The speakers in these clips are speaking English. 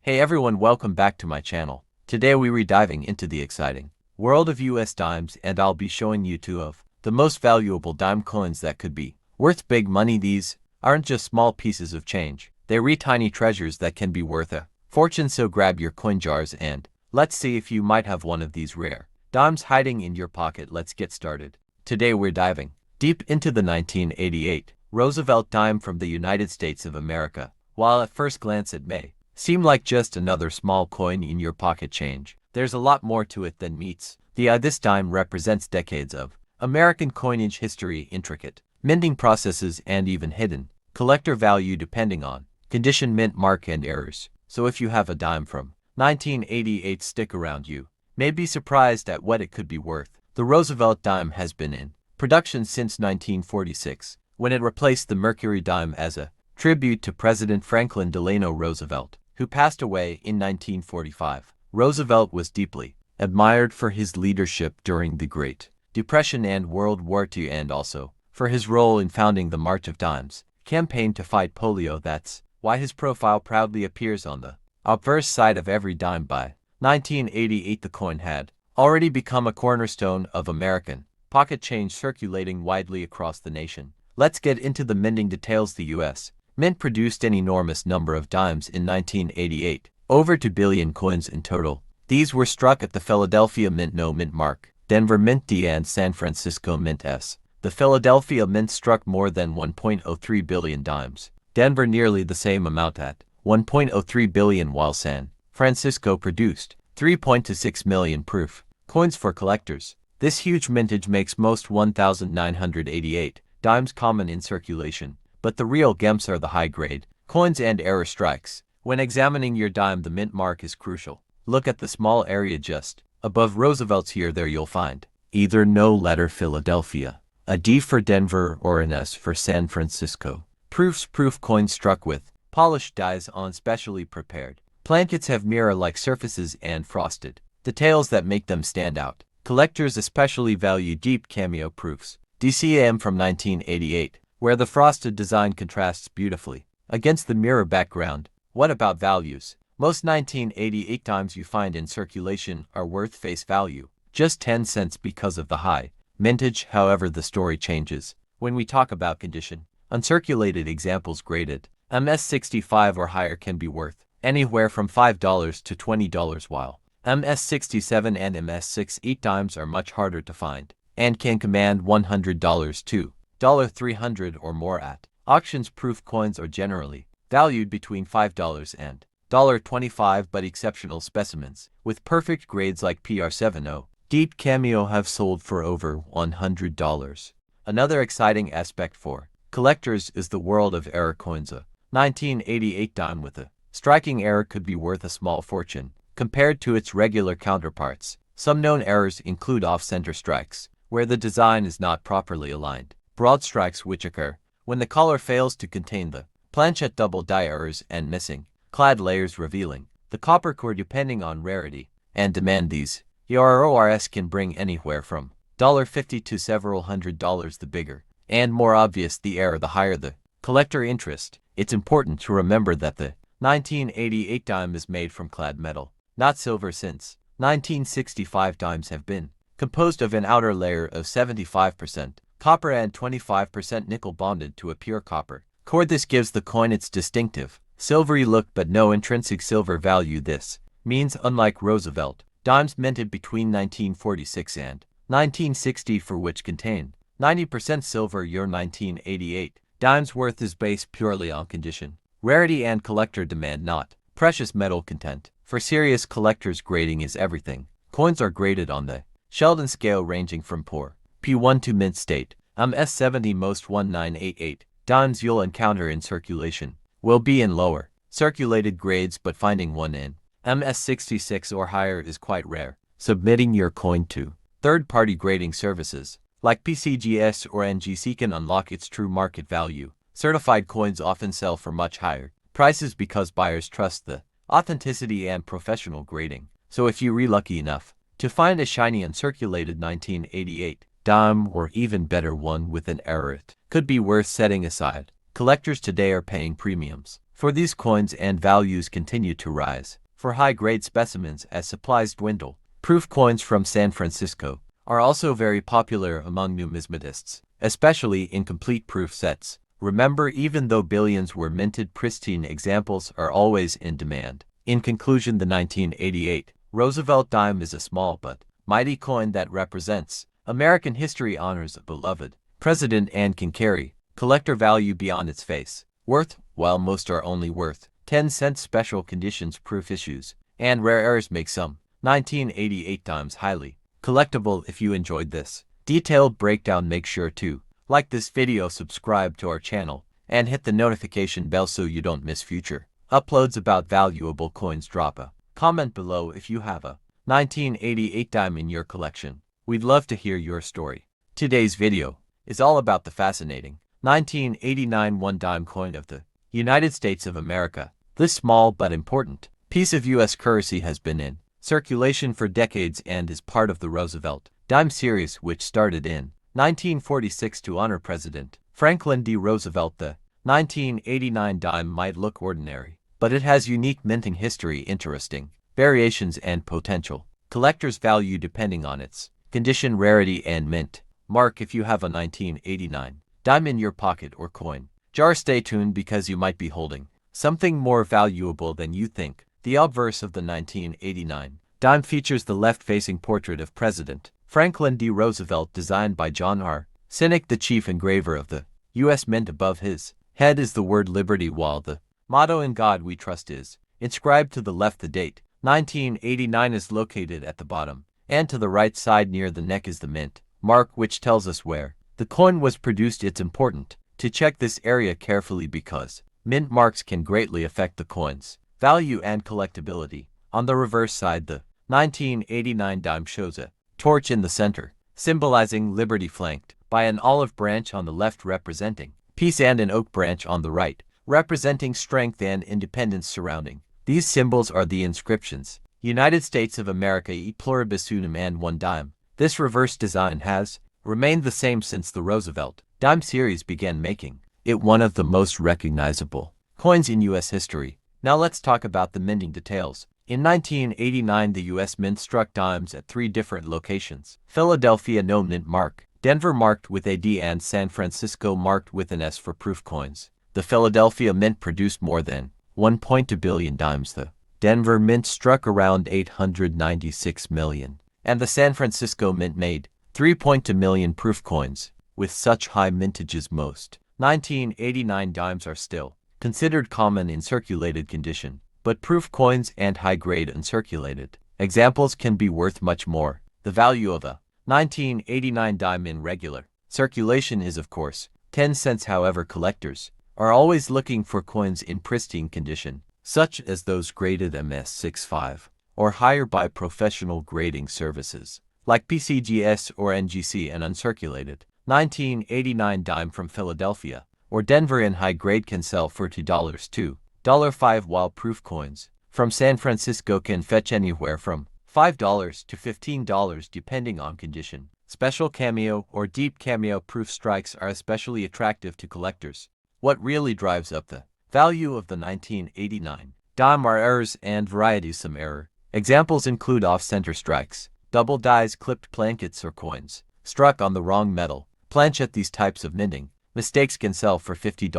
Hey everyone, welcome back to my channel. Today we're diving into the exciting world of US dimes, and I'll be showing you two of the most valuable dime coins that could be worth big money. These aren't just small pieces of change. They're tiny treasures that can be worth a fortune. So grab your coin jars and let's see if you might have one of these rare dimes hiding in your pocket. Let's get started. Today we're diving deep into the 1988 Roosevelt dime from the United States of America. While at first glance it may seem like just another small coin in your pocket change, there's a lot more to it than meets the eye. This dime represents decades of American coinage history, intricate minting processes, and even hidden collector value depending on condition, mint mark, and errors. So if you have a dime from 1988, stick around. You may be surprised at what it could be worth. The Roosevelt dime has been in production since 1946, when it replaced the Mercury dime as a tribute to President Franklin Delano Roosevelt, who passed away in 1945. Roosevelt was deeply admired for his leadership during the Great Depression and World War II, and also for his role in founding the March of Dimes campaign to fight polio. That's why his profile proudly appears on the obverse side of every dime. By 1988, the coin had already become a cornerstone of American pocket change, circulating widely across the nation. Let's get into the minting details. The U.S. Mint produced an enormous number of dimes in 1988, over 2 billion coins in total. These were struck at the Philadelphia Mint No Mint Mark, Denver Mint D, and San Francisco Mint S. The Philadelphia Mint struck more than 1.03 billion dimes, Denver nearly the same amount at 1.03 billion, while San Francisco produced 3.26 million proof coins for collectors. This huge mintage makes most 1,988 dimes common in circulation, but the real gems are the high-grade coins and error strikes. When examining your dime, the mint mark is crucial. Look at the small area just above Roosevelt's. There you'll find either no letter Philadelphia, a D for Denver, or an S for San Francisco. Proof coins struck with polished dies on specially prepared plankets have mirror-like surfaces and frosted details that make them stand out. Collectors especially value deep cameo proofs. DCAM from 1988, where the frosted design contrasts beautifully against the mirror background. What about values? Most 1988 dimes you find in circulation are worth face value just 10 cents because of the high mintage. However, the story changes when we talk about condition. Uncirculated examples graded MS65 or higher can be worth anywhere from $5 to $20, while MS67 and MS68 dimes are much harder to find and can command $100 to $300 or more at auctions. Proof coins are generally valued between $5 and $25, but exceptional specimens with perfect grades like PR70 Deep Cameo have sold for over $100. Another exciting aspect for collectors is the world of error coins. A 1988 dime with a striking error could be worth a small fortune compared to its regular counterparts. Some known errors include off-center strikes, where the design is not properly aligned, broad strikes, which occur when the collar fails to contain the planchet, double die errors, and missing clad layers revealing the copper core. Depending on rarity and demand, these ERORs can bring anywhere from $50 to several $100. The bigger and more obvious the error, the higher the collector interest. It's important to remember that the 1988 dime is made from clad metal, not silver, since 1965 dimes have been composed of an outer layer of 75% copper and 25% nickel bonded to a pure copper core. This gives the coin its distinctive silvery look, but no intrinsic silver value. This means, unlike Roosevelt dimes minted between 1946 and 1960, for which contain 90% silver, your 1988 dime's worth is based purely on condition, rarity, and collector demand, not precious metal content. For serious collectors, grading is everything. Coins are graded on the Sheldon scale, ranging from poor P1 to mint state MS70. Most 1988 dimes you'll encounter in circulation will be in lower circulated grades, but finding one in MS66 or higher is quite rare. Submitting your coin to third-party grading services like PCGS or NGC can unlock its true market value. Certified coins often sell for much higher prices because buyers trust the authenticity and professional grading. So if you're lucky enough to find a shiny uncirculated 1988 dime, or even better one with an error, it could be worth setting aside. Collectors today are paying premiums for these coins, and values continue to rise for high-grade specimens as supplies dwindle. Proof coins from San Francisco are also very popular among numismatists, especially in complete proof sets. Remember, even though billions were minted, pristine examples are always in demand. In conclusion, the 1988 Roosevelt dime is a small but mighty coin that represents American history, honors a beloved president, and can carry collector value beyond its face worth. While most are only worth 10 cents, special conditions, proof issues, and rare errors make some 1988 dimes highly collectible. If you enjoyed this detailed breakdown, make sure to like this video, subscribe to our channel, and hit the notification bell so you don't miss future uploads about valuable coins. Drop a comment below if you have a 1988 dime in your collection. We'd love to hear your story. Today's video is all about the fascinating 1989 one dime coin of the United States of America. This small but important piece of U.S. currency has been in circulation for decades and is part of the Roosevelt dime series, which started in 1946 to honor President Franklin D. Roosevelt. The 1989 dime might look ordinary, but it has unique minting history, interesting variations, and potential collector's value depending on its condition, rarity, and mint mark. If you have a 1989 dime in your pocket or coin jar, stay tuned because you might be holding something more valuable than you think. The obverse of the 1989 dime features the left-facing portrait of President Franklin D. Roosevelt, designed by John R. Sinek, the chief engraver of the U.S. Mint. Above his head is the word liberty, while the motto "In God We Trust" is inscribed to the left. The date 1989 is located at the bottom, and to the right side near the neck is the mint mark, which tells us where the coin was produced. It's important to check this area carefully because mint marks can greatly affect the coin's value and collectability. On the reverse side, the 1989 dime shows a torch in the center, symbolizing liberty, flanked by an olive branch on the left representing peace and an oak branch on the right representing strength and independence. Surrounding these symbols are the inscriptions United States of America, E pluribus unum, and one dime. This reverse design has remained the same since the Roosevelt dime series began, making it one of the most recognizable coins in U.S. history. Now let's talk about the minting details. In 1989, the U.S. Mint struck dimes at 3 different locations: Philadelphia, no mint mark; Denver, marked with a D; and San Francisco, marked with an S for proof coins. The Philadelphia Mint produced more than 1.2 billion dimes. The Denver Mint struck around 896 million, and the San Francisco Mint made 3.2 million proof coins. With such high mintages, most 1989 dimes are still considered common in circulated condition, but proof coins and high-grade uncirculated examples can be worth much more. The value of a 1989 dime in regular circulation is, of course, 10 cents. However, collectors are always looking for coins in pristine condition, such as those graded MS65 or higher by professional grading services like PCGS or NGC. An uncirculated 1989 dime from Philadelphia or Denver in high grade can sell for $2 to $5, while proof coins from San Francisco can fetch anywhere from $5 to $15 depending on condition. Special cameo or deep cameo proof strikes are especially attractive to collectors. What really drives up the value of the 1989 dime are errors and varieties. Some error examples include off-center strikes, double dies, clipped plankets, or coins struck on the wrong metal planchet. These types of minting mistakes can sell for $50,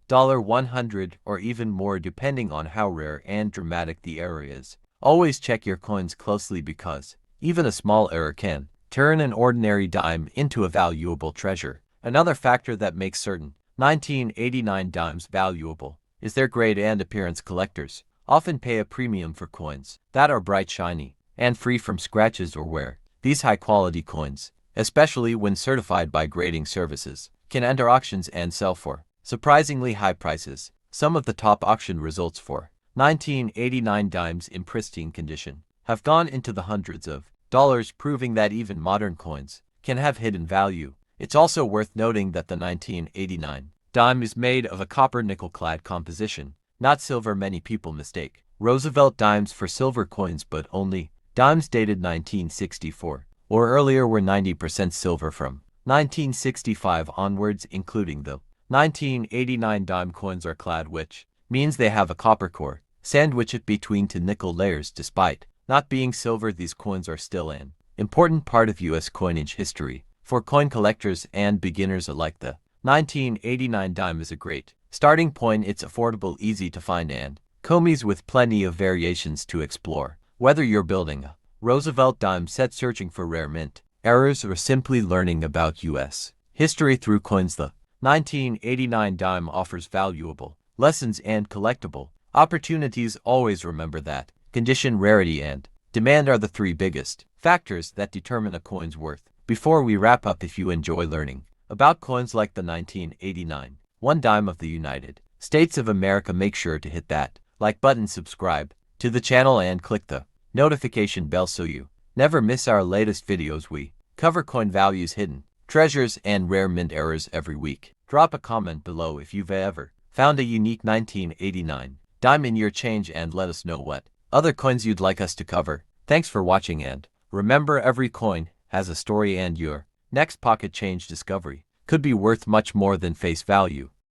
$100, or even more depending on how rare and dramatic the error is. Always check your coins closely because even a small error can turn an ordinary dime into a valuable treasure. Another factor that makes certain 1989 dimes valuable is their grade and appearance. Collectors often pay a premium for coins that are bright, shiny, and free from scratches or wear. These high-quality coins, especially when certified by grading services, can enter auctions and sell for surprisingly high prices. Some of the top auction results for 1989 dimes in pristine condition have gone into the hundreds of dollars, proving that even modern coins can have hidden value. It's also worth noting that the 1989 dime is made of a copper nickel-clad composition, not silver. Many people mistake Roosevelt dimes for silver coins, but only dimes dated 1964 or earlier were 90% silver from 1965 onwards, including the 1989 dime coins are clad, which means they have a copper core, sandwich it between two nickel layers. Despite not being silver, these coins are still an important part of US coinage history. For coin collectors and beginners alike, the 1989 dime is a great starting point. It's affordable, easy to find, and comes with plenty of variations to explore. Whether you're building a Roosevelt dime set, searching for rare mint errors, or simply learning about US history through coins, the 1989 dime offers valuable lessons and collectible opportunities. Always remember that condition, rarity, and demand are the three biggest factors that determine a coin's worth. Before we wrap up, if you enjoy learning about coins like the 1989 one dime of the United States of America, make sure to hit that like button, subscribe to the channel, and click the notification bell so you never miss our latest videos. We cover coin values, hidden treasures, and rare mint errors every week. Drop a comment below if you've ever found a unique 1989 dime in your change, and let us know what other coins you'd like us to cover. Thanks for watching, and remember, every coin has a story, and your next pocket change discovery could be worth much more than face value.